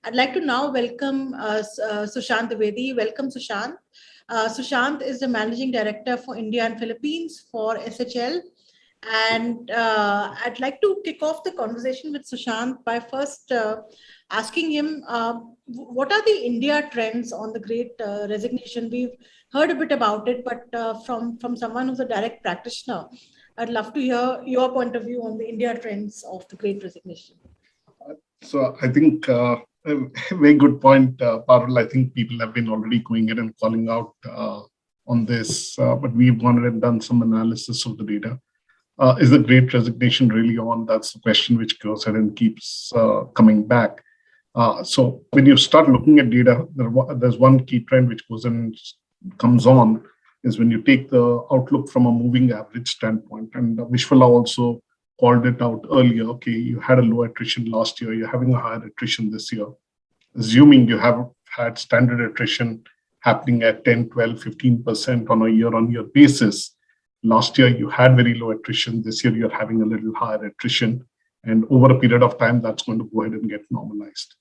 I'd like to now welcome Sushant Dwivedy. Welcome, Sushant. Sushant is the Managing Director for India and Philippines for SHL. And I'd like to kick off the conversation with Sushant by first asking him, what are the India trends on the Great Resignation? We've heard a bit about it, but from someone who's a direct practitioner, I'd love to hear your point of view on the India trends of the Great Resignation. So I think a very good point, Parul. I think people have been already going in and calling out on this, but we've gone in and done some analysis of the data. Is the Great Resignation really on? That's the question which goes ahead and keeps coming back. So when you start looking at data, there's one key trend which goes and comes on, is when you take the outlook from a moving average standpoint. And Vishwala also called it out earlier. Okay, you had a low attrition last year, you're having a higher attrition this year. Assuming you have had standard attrition happening at 10, 12, 15% on a year-on-year basis. Last year, you had very low attrition. This year, you're having a little higher attrition. And over a period of time, that's going to go ahead and get normalized.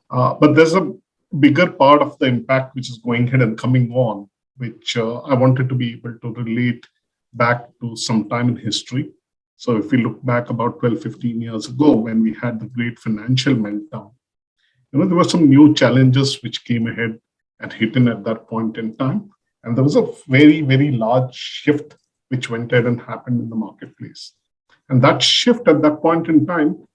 But there's a bigger part of the impact which is going ahead and coming on, which I wanted to be able to relate back to some time in history. So if we look back about 12, 15 years ago, when we had the great financial meltdown, there were some new challenges which came ahead and hit in at that point in time. And there was a very, very large shift which went ahead and happened in the marketplace. And that shift at that point in time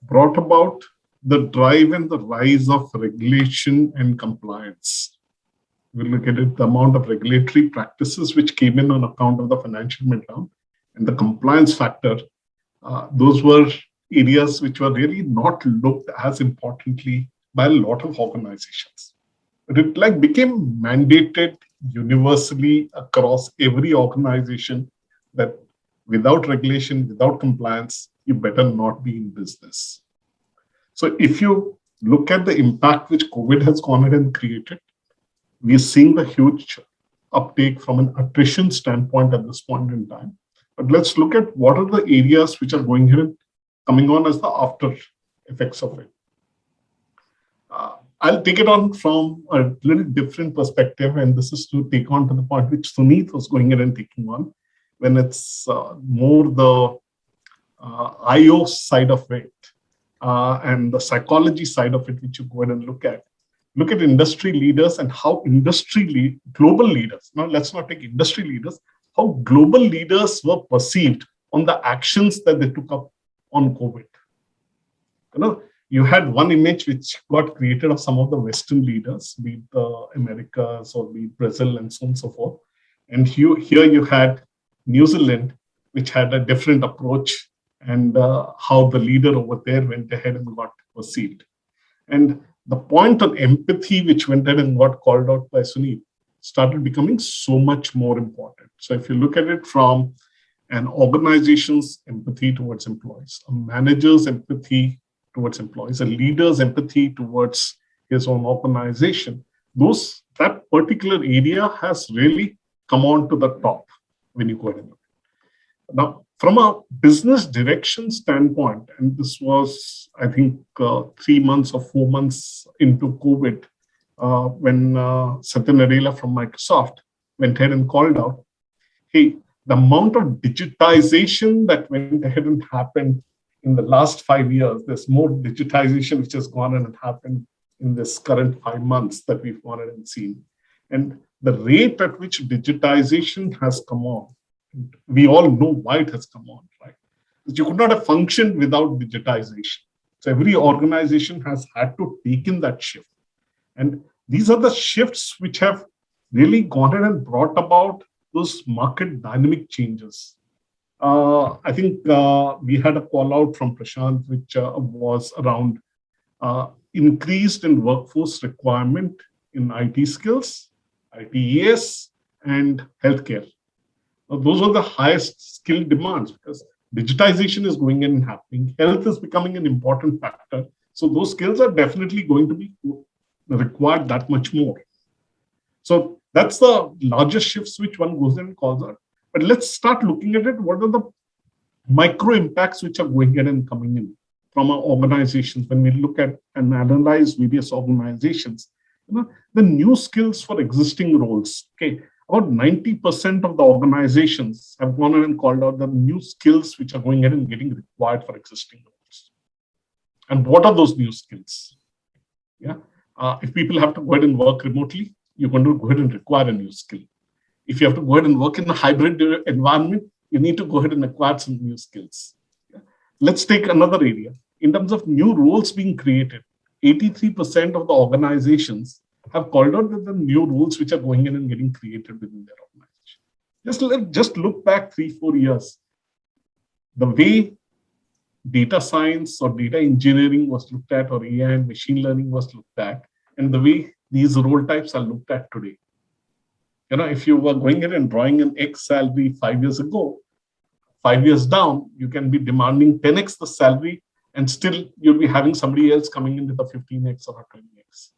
brought about the drive and the rise of regulation and compliance. We look at it, the amount of regulatory practices which came in on account of the financial meltdown and the compliance factor. Those were areas which were really not looked as importantly by a lot of organizations. But it became mandated universally across every organization that without regulation, without compliance, you better not be in business. So if you look at the impact which COVID has gone ahead and created, we're seeing the huge uptake from an attrition standpoint at this point in time. But let's look at what are the areas which are going here and coming on as the after effects of it. I'll take it on from a little different perspective, and this is to take on to the point which Suneet was going in and taking on, when it's more the IO side of it and the psychology side of it, which you go ahead and look at. Look at industry leaders and how global leaders, now let's not take industry leaders, how global leaders were perceived on the actions that they took up on COVID. You had one image which got created of some of the Western leaders, be it the Americas or be it Brazil and so on and so forth. And here you had New Zealand, which had a different approach and how the leader over there went ahead and got perceived. And the point on empathy, which went ahead and got called out by Sunil, started becoming so much more important. So if you look at it from an organization's empathy towards employees, a manager's empathy towards employees, a leader's empathy towards his own organization, that particular area has really come on to the top when you go ahead and look. Now, from a business direction standpoint, and this was, I think, 3 months or 4 months into COVID, when Satya Nadella from Microsoft went ahead and called out, hey, the amount of digitization that went ahead and happened in the last 5 years, there's more digitization which has gone on and happened in this current 5 months that we've gone and seen. And the rate at which digitization has come on, we all know why it has come on, right? Because you could not have functioned without digitization. So every organization has had to take in that shift. And these are the shifts which have really gone in and brought about those market dynamic changes. I think we had a call out from Prashant, which was around increased in workforce requirement in IT skills, ITES, and healthcare. Now, those are the highest skill demands because digitization is going in and happening. Health is becoming an important factor. So those skills are definitely going to be required that much more. So that's the largest shifts which one goes in and calls out. But let's start looking at it. What are the micro impacts which are going in and coming in? from our organizations, when we look at and analyze various organizations, the new skills for existing roles. Okay, about 90% of the organizations have gone ahead and called out the new skills which are going ahead and getting required for existing roles. And what are those new skills? Yeah, if people have to go ahead and work remotely, you're going to go ahead and require a new skill. If you have to go ahead and work in a hybrid environment, you need to go ahead and acquire some new skills. Yeah. Let's take another area. In terms of new roles being created, 83% of the organizations have called out the new roles which are going in and getting created within their organization. Just look back 3-4 years. The way data science or data engineering was looked at, or AI and machine learning was looked at, and the way these role types are looked at today. If you were going in and drawing an X salary 5 years ago, 5 years down, you can be demanding 10x the salary, and still you'll be having somebody else coming in with a 15x or a 20x.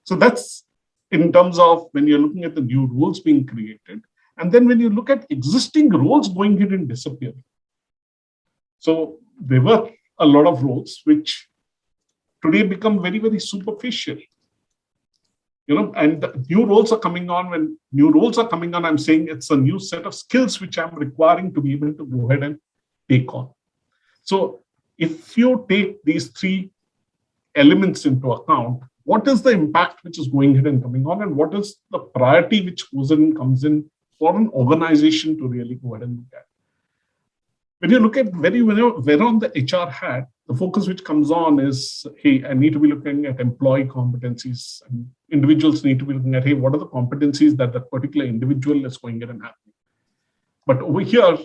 So that's in terms of when you're looking at the new roles being created. And then when you look at existing roles going in and disappearing. So there were a lot of roles which today become very, very superficial. And the new roles are coming on. When new roles are coming on, I'm saying it's a new set of skills which I'm requiring to be able to go ahead and take on. So if you take these three elements into account, what is the impact which is going ahead and coming on, and what is the priority which goes in and comes in for an organization to really go ahead and look at? When you look at when you wear on the HR hat, the focus which comes on is, hey, I need to be looking at employee competencies, and individuals need to be looking at, hey, what are the competencies that that particular individual is going in and happening. But over here,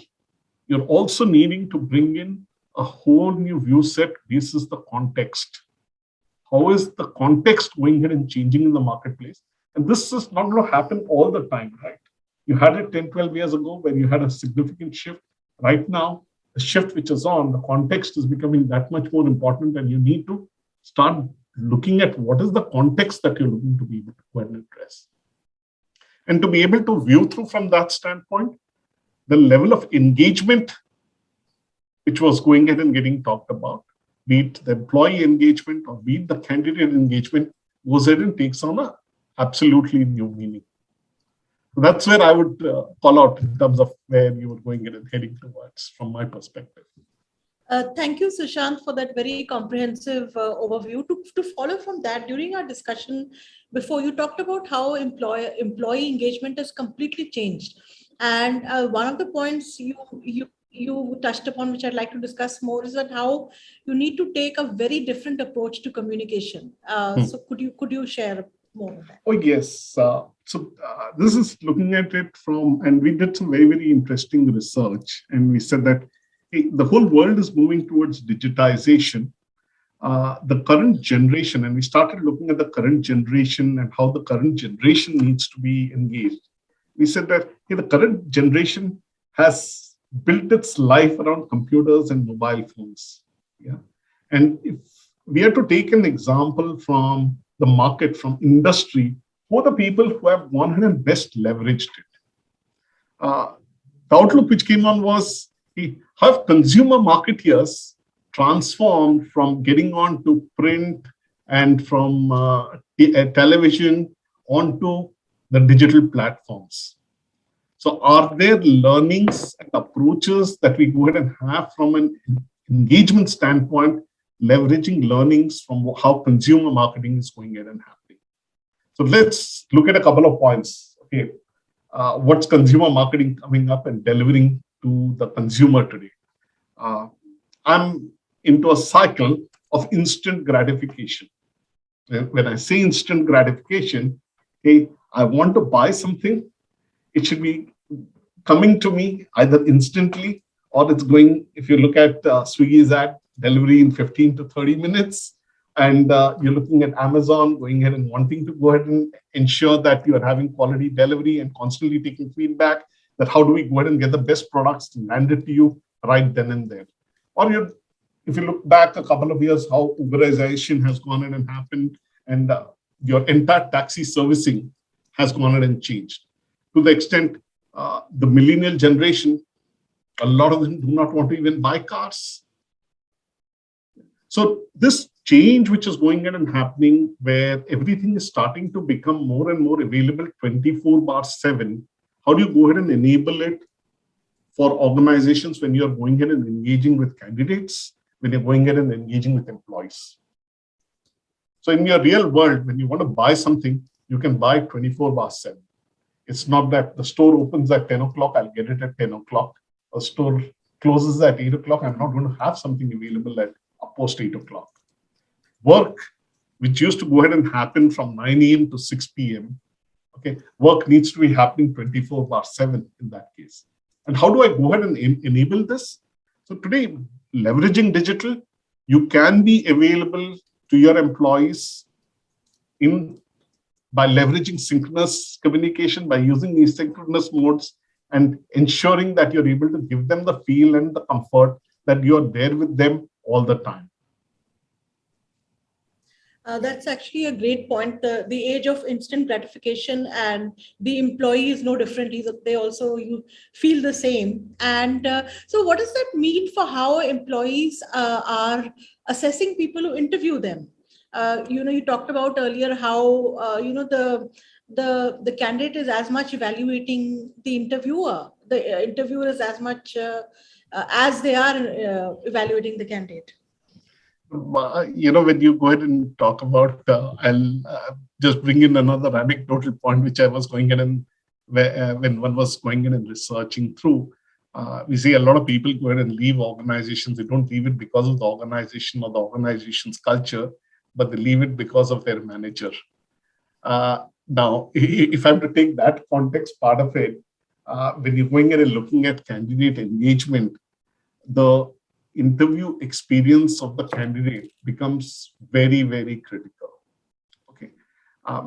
you're also needing to bring in a whole new view set. This is the context. How is the context going ahead and changing in the marketplace? And this is not going to happen all the time, right? You had it 10, 12 years ago where you had a significant shift. Right now, the shift which is on, the context is becoming that much more important, and you need to start looking at what is the context that you're looking to be able to go ahead and address. And to be able to view through from that standpoint, the level of engagement which was going ahead and getting talked about, be it the employee engagement or be it the candidate engagement, goes ahead and takes on a absolutely new meaning. So that's where I would call out in terms of where you were going and heading towards from my perspective. Thank you, Sushant, for that very comprehensive overview. To follow from that, during our discussion before, you talked about how employee engagement has completely changed. And one of the points you touched upon, which I'd like to discuss more, is that how you need to take a very different approach to communication. So could you share more of that? Oh, yes. This is looking at it from, and we did some very, very interesting research, and we said that the whole world is moving towards digitization. The current generation, and we started looking at the current generation and how the current generation needs to be engaged. We said that the current generation has built its life around computers and mobile phones. Yeah. And if we are to take an example from the market, from industry, who are the people who have gone ahead and best leveraged it? The outlook which came on was, have consumer marketeers transformed from getting on to print and from television onto the digital platforms. So are there learnings and approaches that we go ahead and have from an engagement standpoint, leveraging learnings from how consumer marketing is going ahead and happening? So let's look at a couple of points. Okay, what's consumer marketing coming up and delivering to the consumer today? I'm into a cycle of instant gratification. When I say instant gratification, hey, I want to buy something, it should be coming to me either instantly, or it's going, if you look at Swiggy's ad, delivery in 15 to 30 minutes, and you're looking at Amazon going ahead and wanting to go ahead and ensure that you are having quality delivery and constantly taking feedback, that how do we go ahead and get the best products landed to you right then and there. Or if you look back a couple of years, how Uberization has gone in and happened, and your entire taxi servicing has gone in and changed. To the extent, the millennial generation, a lot of them do not want to even buy cars. So this change which is going on and happening, where everything is starting to become more and more available 24/7, how do you go ahead and enable it for organizations when you're going in and engaging with candidates, when you're going in and engaging with employees? So in your real world, when you want to buy something, you can buy 24/7. It's not that the store opens at 10 o'clock, I'll get it at 10 o'clock. A store closes at 8 o'clock, I'm not going to have something available at post 8 o'clock. Work, which used to go ahead and happen from 9 a.m. to 6 p.m., okay, work needs to be happening 24/7 in that case. And how do I go ahead and enable this? So today, leveraging digital, you can be available to your employees by leveraging synchronous communication, by using asynchronous modes, and ensuring that you're able to give them the feel and the comfort that you're there with them all the time. That's actually a great point. The age of instant gratification, and the employee is no different. They also you feel the same. And so, what does that mean for how employees are assessing people who interview them? You talked about earlier how the candidate is as much evaluating the interviewer. The interviewer is as much as they are evaluating the candidate. When you go ahead and talk about, I'll just bring in another anecdotal point, which I was going in and when one was going in and researching through. We see a lot of people go ahead and leave organizations. They don't leave it because of the organization or the organization's culture, but they leave it because of their manager. Now, if I'm to take that context part of it, when you're going in and looking at candidate engagement, the interview experience of the candidate becomes very, very critical. Okay.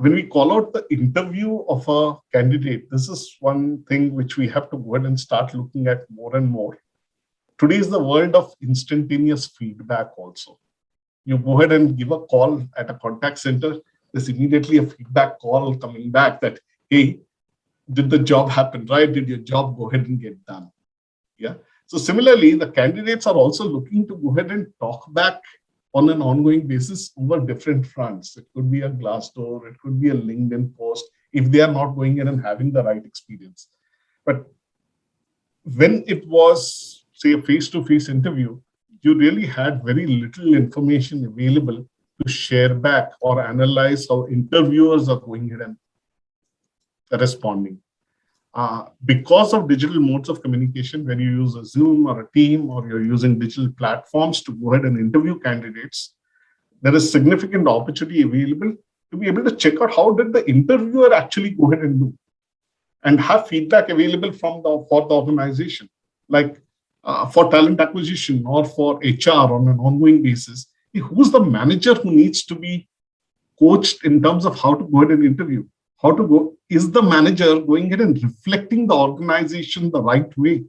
When we call out the interview of a candidate, this is one thing which we have to go ahead and start looking at more and more. Today is the world of instantaneous feedback also. You go ahead and give a call at a contact center, there's immediately a feedback call coming back that, hey, did the job happen right? Did your job go ahead and get done? Yeah. So similarly, the candidates are also looking to go ahead and talk back on an ongoing basis over different fronts. It could be a Glassdoor, it could be a LinkedIn post, if they are not going in and having the right experience. But when it was, say, a face-to-face interview, you really had very little information available to share back or analyze how interviewers are going in and responding. Because of digital modes of communication, when you use a Zoom or a Team, or you're using digital platforms to go ahead and interview candidates, there is significant opportunity available to be able to check out how did the interviewer actually go ahead and do, and have feedback available for the organization, like for talent acquisition or for HR on an ongoing basis. Who's the manager who needs to be coached in terms of how to go ahead and interview? How to go, is the manager going ahead and reflecting the organization the right way?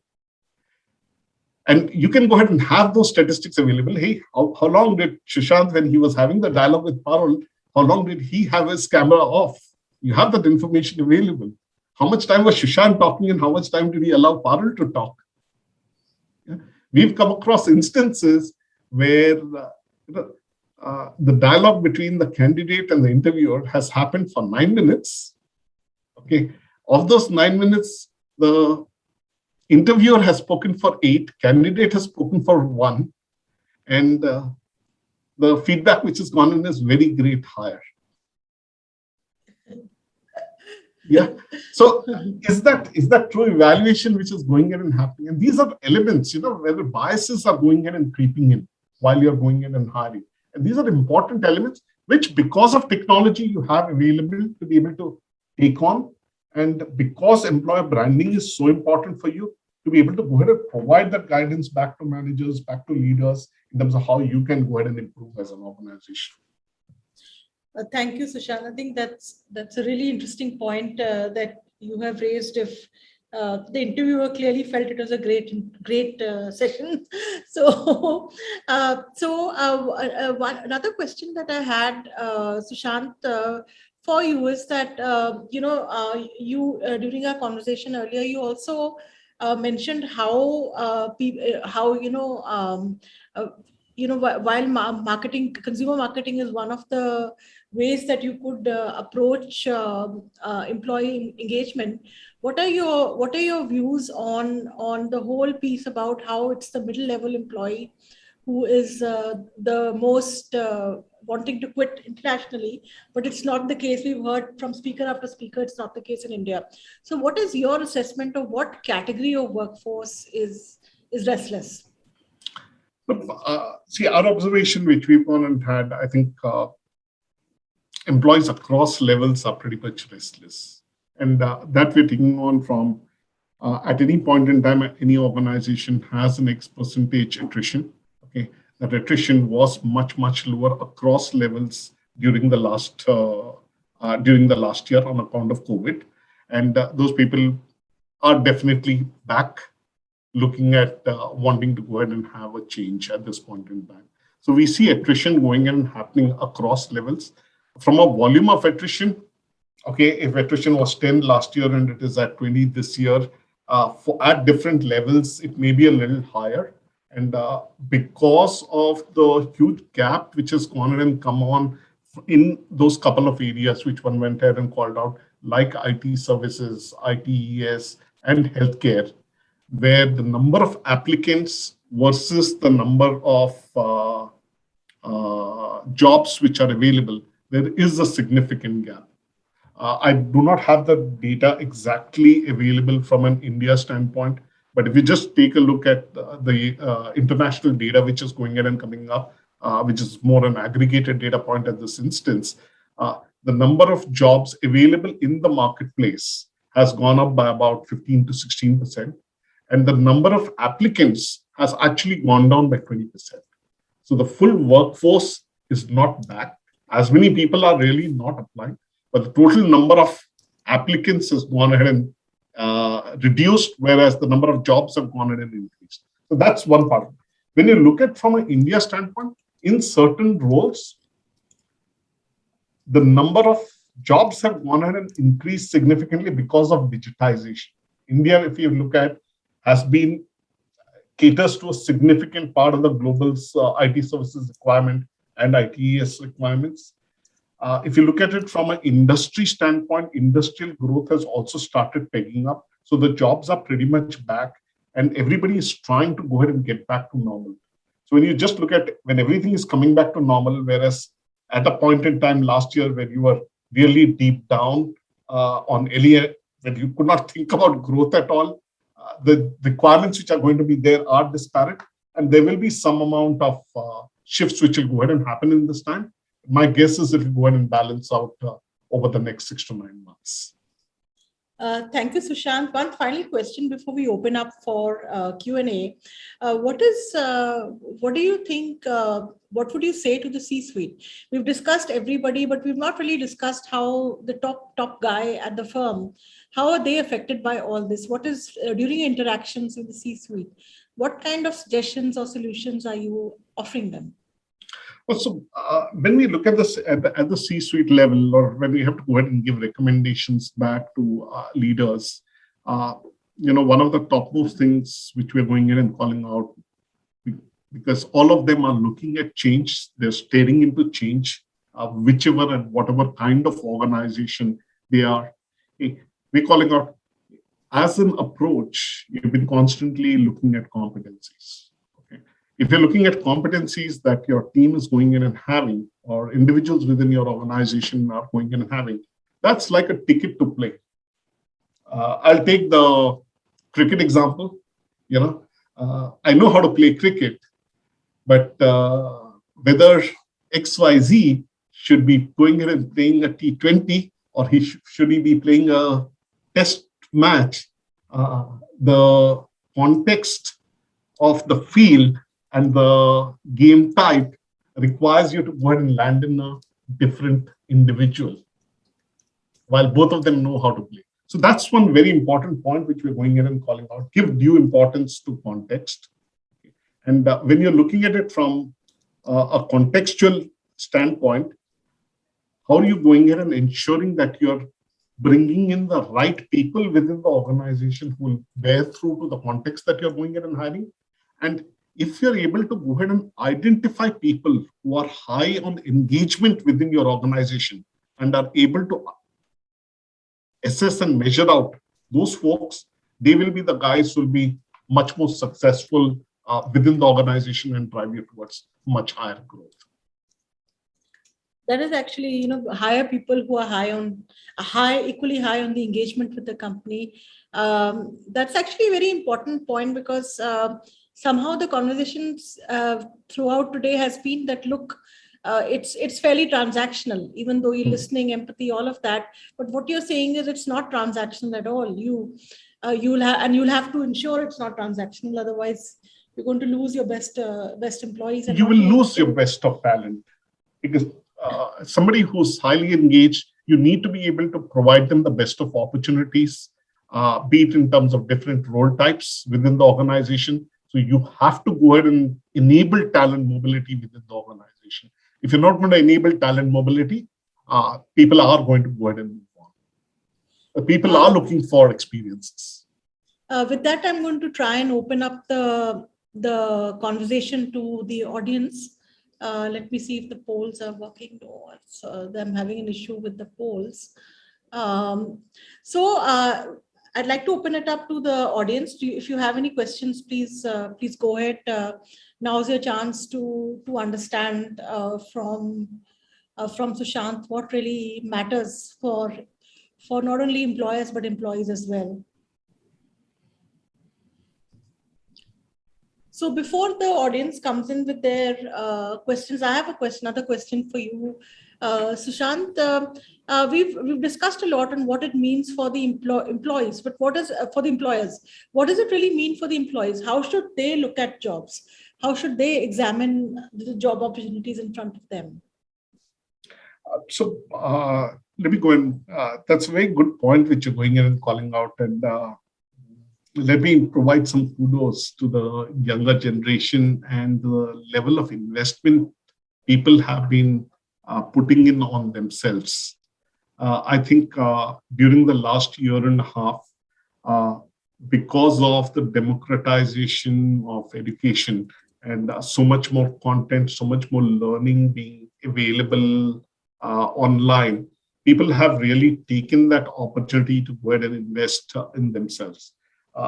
And you can go ahead and have those statistics available. Hey, how long did Sushant, when he was having the dialogue with Parul, how long did he have his camera off? You have that information available. How much time was Sushant talking and how much time did he allow Parul to talk? Yeah. We've come across instances where the dialogue between the candidate and the interviewer has happened for 9 minutes. Okay. Of those 9 minutes, the interviewer has spoken for 8, candidate has spoken for 1, and the feedback which has gone in is very great higher. Yeah. So is that true evaluation which is going in and happening? And these are elements, where the biases are going in and creeping in while you're going in and hiring. And these are important elements which, because of technology, you have available to be able to take on. And because employer branding is so important for you, to be able to go ahead and provide that guidance back to managers, back to leaders, in terms of how you can go ahead and improve as an organization. Thank you, Sushant. I think that's a really interesting point that you have raised. If the interviewer clearly felt it was a great session. So, another question that I had, Sushant, for you is that you during our conversation earlier, you also mentioned how while marketing, consumer marketing is one of the ways that you could approach employee engagement. What are your views on the whole piece about how it's the middle level employee who is the most wanting to quit internationally, but it's not the case. We've heard from speaker after speaker, it's not the case in India. So what is your assessment of what category of workforce is restless? But see, our observation, which we've gone and had, I think employees across levels are pretty much restless. And that we're taking on from at any point in time, any organization has an X percentage attrition. Okay, that attrition was much, much lower across levels during the last year on account of COVID. And those people are definitely back looking at wanting to go ahead and have a change at this point in time. So we see attrition going and happening across levels. From a volume of attrition, okay, if attrition was 10 last year and it is at 20 this year, at different levels, it may be a little higher. And because of the huge gap which has gone and come on in those couple of areas which one went ahead and called out, like IT services, ITES, and healthcare, where the number of applicants versus the number of jobs which are available, there is a significant gap. I do not have the data exactly available from an India standpoint, but if you just take a look at the international data which is going in and coming up, which is more an aggregated data point at this instance, the number of jobs available in the marketplace has gone up by about 15 to 16%. And the number of applicants has actually gone down by 20%. So the full workforce is not back. As many people are really not applying, but the total number of applicants has gone ahead and reduced, whereas the number of jobs have gone ahead and increased. So that's one part. When you look at from an India standpoint, in certain roles, the number of jobs have gone ahead and increased significantly because of digitization. India, if you look at, has been caters to a significant part of the global IT services requirement and ITES requirements. If you look at it from an industry standpoint, industrial growth has also started picking up. So the jobs are pretty much back and everybody is trying to go ahead and get back to normal. So when you just look at when everything is coming back to normal, whereas at a point in time last year when you were really deep down on LEA, when you could not think about growth at all, the requirements which are going to be there are disparate, and there will be some amount of shifts which will go ahead and happen in this time. My guess is it will go ahead and balance out over the next 6 to 9 months. Thank you, Sushant. One final question before we open up for Q&A. What do you think, what would you say to the C-suite? We've discussed everybody, but we've not really discussed how the top guy at the firm, how are they affected by all this? What is, during interactions with the C-suite, what kind of suggestions or solutions are you offering them? Well, so when we look at this at the C-suite level, or when we have to go ahead and give recommendations back to leaders, one of the topmost things which we're going in and calling out, because all of them are looking at change, they're staring into change, whichever and whatever kind of organization they are. We're calling out, as an approach, you've been constantly looking at competencies. Okay? If you're looking at competencies that your team is going in and having, or individuals within your organization are going in and having, that's like a ticket to play. I'll take the cricket example. I know how to play cricket, but whether XYZ should be going in and playing a T20 or should he be playing a test match, the context of the field and the game type requires you to go ahead and land in a different individual, while both of them know how to play. So that's one very important point which we're going in and calling out. Give due importance to context. And when you're looking at it from a contextual standpoint, how are you going in and ensuring that you're bringing in the right people within the organization who will bear through to the context that you're going in and hiring? And if you're able to go ahead and identify people who are high on engagement within your organization and are able to assess and measure out those folks, they will be the guys who will be much more successful within the organization and drive you towards much higher growth. That is actually, hire people who are equally high on the engagement with the company. That's actually a very important point, because somehow the conversations throughout today has been that, look, it's fairly transactional, even though you're listening, empathy, all of that. But what you're saying is it's not transactional at all. You'll have to ensure it's not transactional. Otherwise, you're going to lose your best employees. And you will lose your best of talent, because somebody who's highly engaged, you need to be able to provide them the best of opportunities, be it in terms of different role types within the organization. So you have to go ahead and enable talent mobility within the organization. If you're not going to enable talent mobility, people are going to go ahead and move on. People are looking for experiences. With that, I'm going to try and open up the conversation to the audience. Let me see if the polls are working. No, it's them having an issue with the polls. I'd like to open it up to the audience. If you have any questions, please go ahead. Now's your chance to understand from Sushant what really matters for not only employers but employees as well. So before the audience comes in with their questions, I have another question for you, Sushant. We've discussed a lot on what it means for the employees, but what is for the employers? What does it really mean for the employees? How should they look at jobs? How should they examine the job opportunities in front of them? Let me go in. That's a very good point which you're going in and calling out, and let me provide some kudos to the younger generation and the level of investment people have been putting in on themselves. I think during the last year and a half, because of the democratization of education and so much more content, so much more learning being available online, people have really taken that opportunity to go ahead and invest in themselves.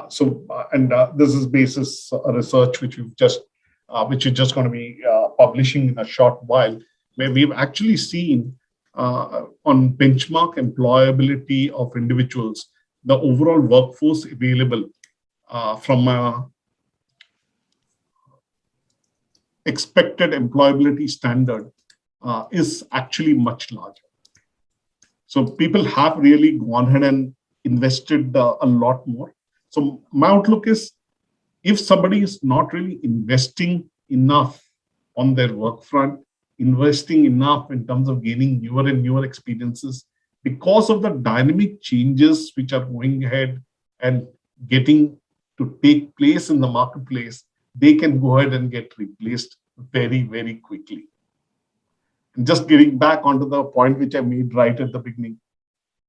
This is basis research which you're just going to be publishing in a short while, where we've actually seen on benchmark employability of individuals, the overall workforce available from a expected employability standard is actually much larger. So people have really gone ahead and invested a lot more. So my outlook is, if somebody is not really investing enough on their work front, investing enough in terms of gaining newer and newer experiences, because of the dynamic changes which are going ahead and getting to take place in the marketplace, they can go ahead and get replaced very, very quickly. And just getting back onto the point which I made right at the beginning,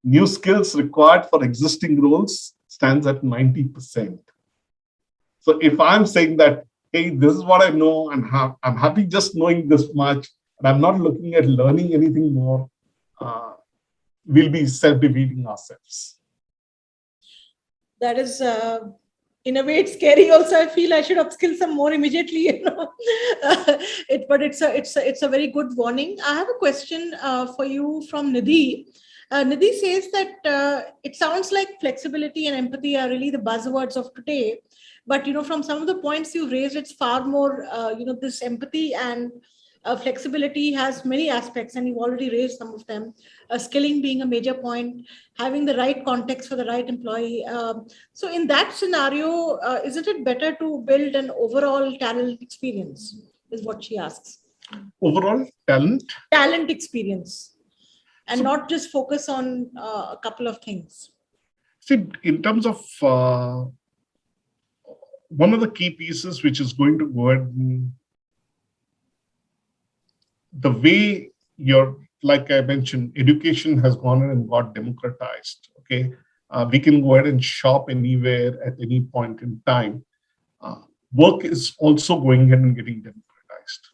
new skills required for existing roles stands at 90%. So if I'm saying that, hey, this is what I know, and I'm happy just knowing this much, and I'm not looking at learning anything more, we'll be self-defeating ourselves. That is, in a way, it's scary. Also, I feel I should upskill some more immediately. But it's a very good warning. I have a question for you from Nidhi. Nidhi says that it sounds like flexibility and empathy are really the buzzwords of today. But, from some of the points you raised, it's far more, this empathy and flexibility has many aspects, and you've already raised some of them. Skilling being a major point, having the right context for the right employee. So in that scenario, isn't it better to build an overall talent experience, is what she asks. Overall talent? Talent experience. And not just focus on a couple of things. See, in terms of one of the key pieces which is going to go ahead, the way like I mentioned, education has gone and got democratized. Okay, we can go ahead and shop anywhere at any point in time. work is also going in and getting democratized.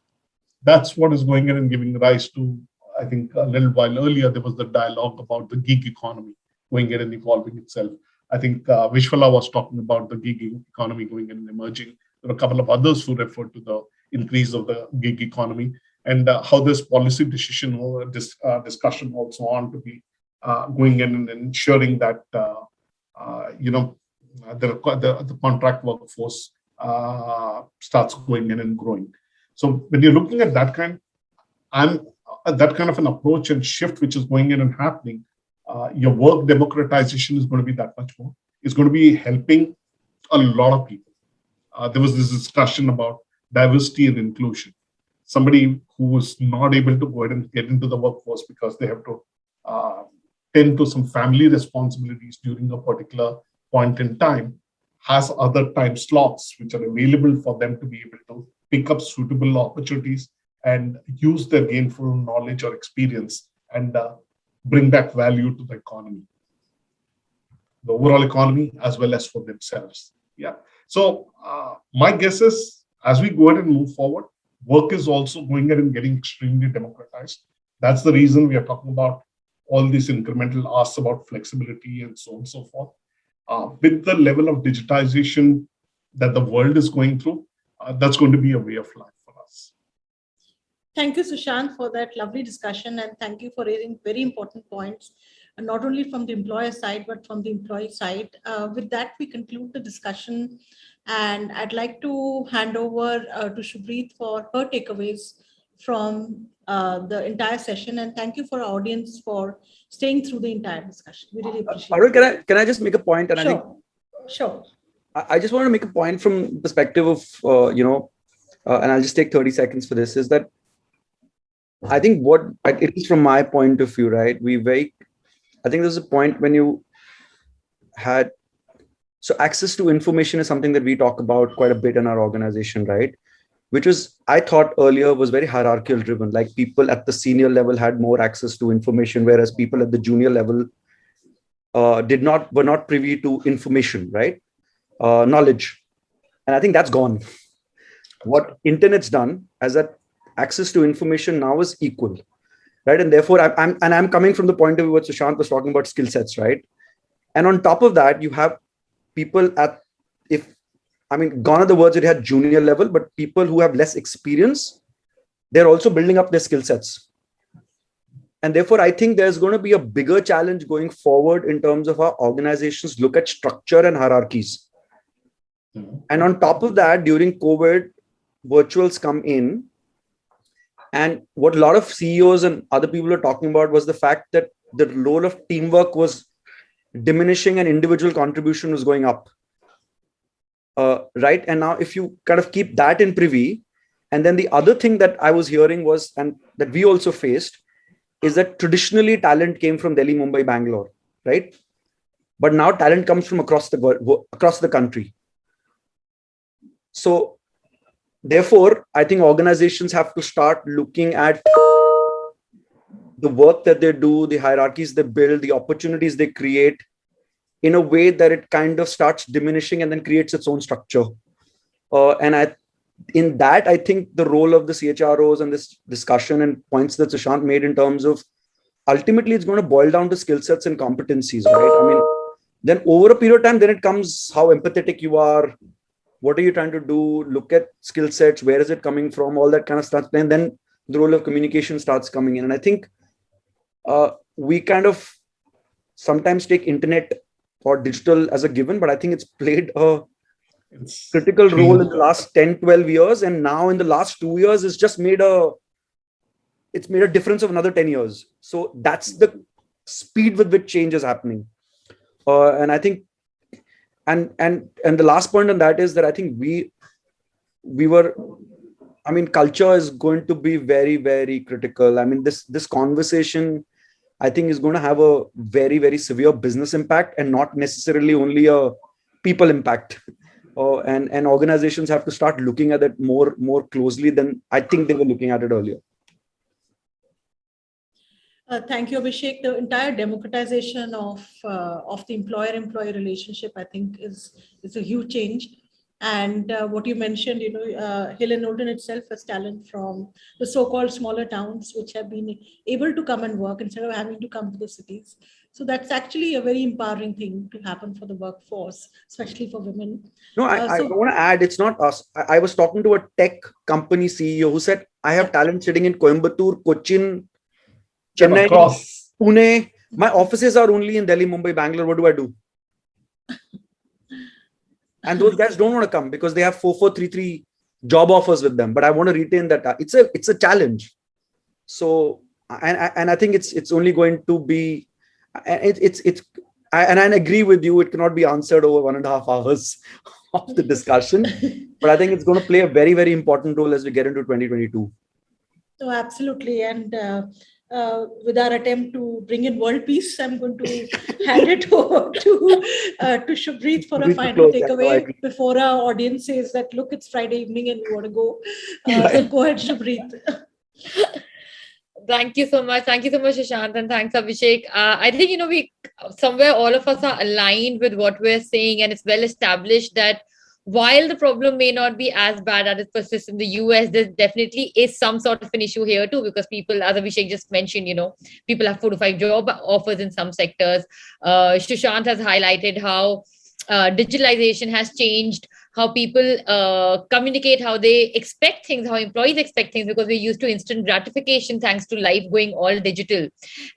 That's what is going in and giving rise to, I think a little while earlier, there was the dialogue about the gig economy going in and evolving itself. I think Vishwala was talking about the gig economy going in and emerging. There are a couple of others who referred to the increase of the gig economy and how this policy decision or this discussion also on to be going in and ensuring that, the contract workforce starts going in and growing. So when you're looking at that kind, that kind of an approach and shift which is going in and happening, your work democratization is going to be that much more. It's going to be helping a lot of people. There was this discussion about diversity and inclusion. Somebody who is not able to go ahead and get into the workforce because they have to tend to some family responsibilities during a particular point in time has other time slots which are available for them to be able to pick up suitable opportunities and use their gainful knowledge or experience and bring back value to the economy, the overall economy, as well as for themselves. Yeah. So my guess is, as we go ahead and move forward, work is also going ahead and getting extremely democratized. That's the reason we are talking about all these incremental asks about flexibility and so on and so forth. With the level of digitization that the world is going through, that's going to be a way of life for us. Thank you, Sushant, for that lovely discussion, and thank you for raising very important points, not only from the employer side, but from the employee side. With that, we conclude the discussion, and I'd like to hand over to Shubhreet for her takeaways from the entire session, and thank you for our audience for staying through the entire discussion. We really appreciate Arul, it. can I just make a point? And Sure. Sure. I just want to make a point from perspective of, and I'll just take 30 seconds for this, is that I think what, at least from my point of view, right, I think there's a point when you had, so access to information is something that we talk about quite a bit in our organization, right? Which was, I thought earlier was very hierarchical driven, like people at the senior level had more access to information, whereas people at the junior level were not privy to information, right? Knowledge. And I think that's gone. What internet's done is that access to information now is equal, right? And therefore, I'm coming from the point of view what Sushant was talking about, skill sets, right? And on top of that, you have people at, gone are the words that you had junior level, but people who have less experience, they're also building up their skill sets. And therefore, I think there's going to be a bigger challenge going forward in terms of how organizations look at structure and hierarchies. And on top of that, during COVID, virtuals come in. And what a lot of CEOs and other people are talking about was the fact that the role of teamwork was diminishing and individual contribution was going up. Right. And now if you kind of keep that in privy, and then the other thing that I was hearing was, and that we also faced, is that traditionally talent came from Delhi, Mumbai, Bangalore, right? But now talent comes from across the world, across the country. So therefore, I think organizations have to start looking at the work that they do, the hierarchies they build, the opportunities they create in a way that it kind of starts diminishing and then creates its own structure. In that, I think the role of the CHROs and this discussion and points that Sushant made in terms of ultimately it's going to boil down to skill sets and competencies, right? Then over a period of time, then it comes how empathetic you are. What are you trying to do? Look at skill sets. Where is it coming from? All that kind of stuff. And then the role of communication starts coming in. And I think we kind of sometimes take internet or digital as a given, but I think it's played a critical role in the last 10, 12 years. And now in the last 2 years, it's made a difference of another 10 years. So that's the speed with which change is happening. And I think, and the last point on that is that I think culture is going to be very, very critical. This conversation, I think, is going to have a very, very severe business impact and not necessarily only a people impact. And organizations have to start looking at it more closely than I think they were looking at it earlier. Thank you, Abhishek. The entire democratization of the employer-employee relationship, I think, is a huge change. And what you mentioned, Hill and Knowlton itself has talent from the so-called smaller towns, which have been able to come and work instead of having to come to the cities. So that's actually a very empowering thing to happen for the workforce, especially for women. No, I want to add, it's not us. I was talking to a tech company CEO who said, I have talent sitting in Coimbatore, Cochin, Chennai, across. Pune. My offices are only in Delhi, Mumbai, Bangalore. What do I do? And those guys don't want to come because they have 4433 job offers with them. But I want to retain that. It's a challenge. So, and I think it's only going to be, and I agree with you. It cannot be answered over 1.5 hours of the discussion. But I think it's going to play a very, very important role as we get into 2022. Oh, absolutely. And with our attempt to bring in world peace, I'm going to hand it over to Shubhreet for a final takeaway before our audience says that, look, it's Friday evening and we want to go. So go ahead, Shubhreet. Thank you so much. Thank you so much, Sushant, and thanks, Abhishek. I think, we somewhere all of us are aligned with what we're saying, and it's well established that while the problem may not be as bad as it persists in the US, there definitely is some sort of an issue here too, because people, as Abhishek just mentioned, people have 4 to 5 job offers in some sectors. Sushant has highlighted how digitalization has changed how people communicate, how they expect things, how employees expect things, because we're used to instant gratification thanks to life going all digital.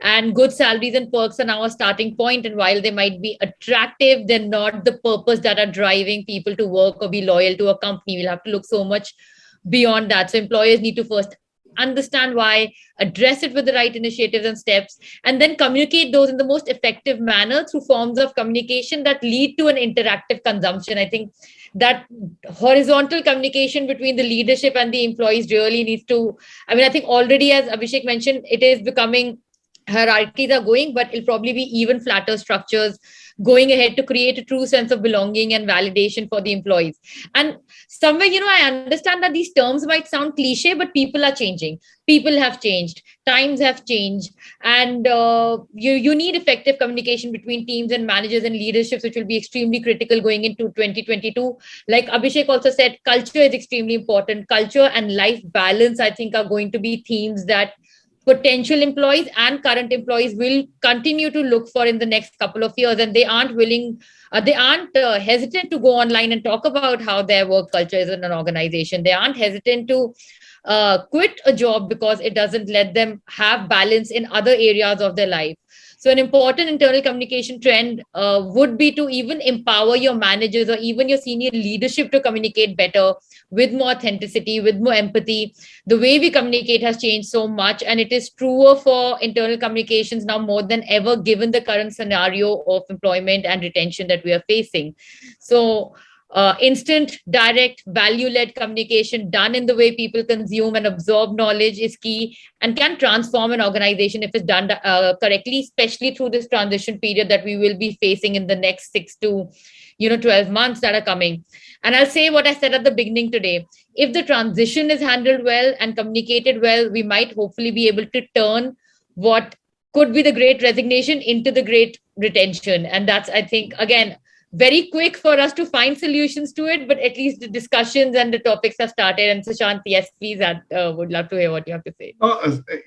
And good salaries and perks are now a starting point. And while they might be attractive, they're not the purpose that are driving people to work or be loyal to a company. We'll have to look so much beyond that. So employers need to first understand why, address it with the right initiatives and steps, and then communicate those in the most effective manner through forms of communication that lead to an interactive consumption. I think that horizontal communication between the leadership and the employees really needs to, I think already, as Abhishek mentioned, it is becoming, hierarchies are going, but it'll probably be even flatter structures going ahead to create a true sense of belonging and validation for the employees. And somewhere, I understand that these terms might sound cliche, but people are changing. People have changed. Times have changed. And you need effective communication between teams and managers and leaderships, which will be extremely critical going into 2022. Like Abhishek also said, culture is extremely important. Culture and life balance, I think, are going to be themes that potential employees and current employees will continue to look for in the next couple of years. And they aren't hesitant to go online and talk about how their work culture is in an organization. They aren't hesitant to quit a job because it doesn't let them have balance in other areas of their life. So an important internal communication trend would be to even empower your managers or even your senior leadership to communicate better with more authenticity, with more empathy. The way we communicate has changed so much, and it is truer for internal communications now more than ever, given the current scenario of employment and retention that we are facing. So instant, direct, value-led communication done in the way people consume and absorb knowledge is key and can transform an organization if it's done correctly, especially through this transition period that we will be facing in the next 6 to 12 months that are coming. And I'll say what I said at the beginning today. If the transition is handled well and communicated well, we might hopefully be able to turn what could be the great resignation into the great retention. And that's, I think, again, very quick for us to find solutions to it, but at least the discussions and the topics have started. And Sushant, yes, please, would love to hear what you have to say.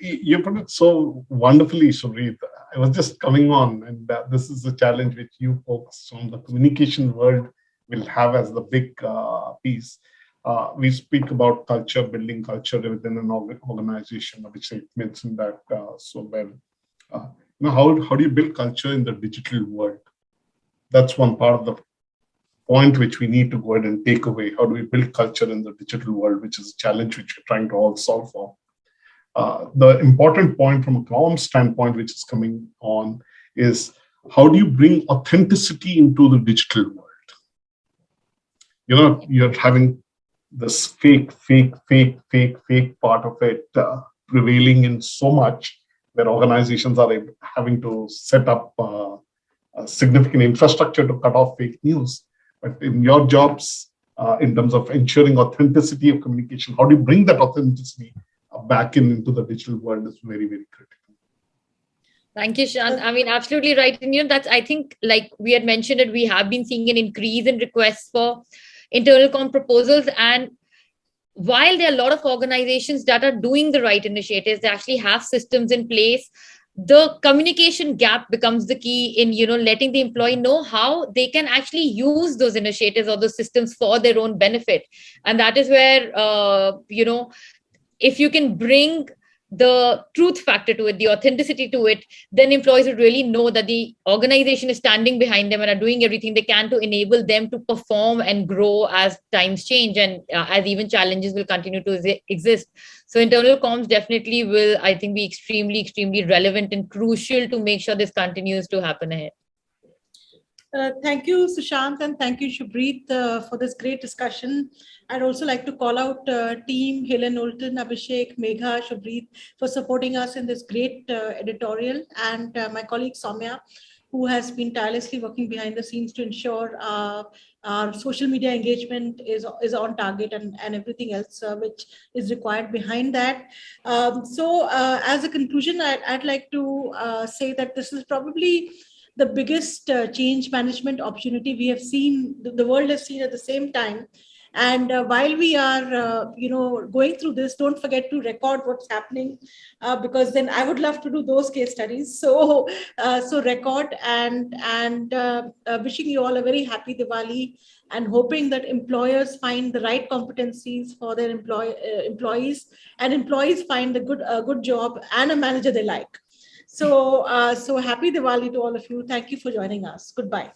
You put it so wonderfully, Shubhreet. I was just coming on, and this is a challenge which you folks from the communication world will have as the big piece. We speak about culture, building culture within an organization, which I mentioned that so well. How do you build culture in the digital world? That's one part of the point which we need to go ahead and take away. How do we build culture in the digital world, which is a challenge which we're trying to all solve for. The important point from a common standpoint, which is coming on, is how do you bring authenticity into the digital world? You're having this fake part of it prevailing in so much, where organizations are having to set up a significant infrastructure to cut off fake news. But in your jobs, in terms of ensuring authenticity of communication, how do you bring that authenticity back into the digital world is very, very critical. Thank you, Shant. Absolutely right. And that's, I think, like we had mentioned it, we have been seeing an increase in requests for internal com proposals. And while there are a lot of organizations that are doing the right initiatives, they actually have systems in place, the communication gap becomes the key in, letting the employee know how they can actually use those initiatives or those systems for their own benefit. And that is where, if you can bring the truth factor to it, the authenticity to it, then employees would really know that the organization is standing behind them and are doing everything they can to enable them to perform and grow as times change, and as even challenges will continue to exist. So internal comms definitely will, I think, be extremely, extremely relevant and crucial to make sure this continues to happen ahead. Thank you, Sushant, and thank you, Shubhreet, for this great discussion. I'd also like to call out team Helen Olton, Abhishek, Megha, Shubhreet for supporting us in this great editorial, and my colleague Soumya, who has been tirelessly working behind the scenes to ensure our social media engagement is on target, and everything else which is required behind that. So as a conclusion, I'd like to say that this is probably the biggest change management opportunity we have seen, the world has seen at the same time. And while we are, going through this, don't forget to record what's happening, because then I would love to do those case studies. So, record, and wishing you all a very happy Diwali, and hoping that employers find the right competencies for their employees, and employees find a good job and a manager they like. So happy Diwali to all of you. Thank you for joining us. Goodbye.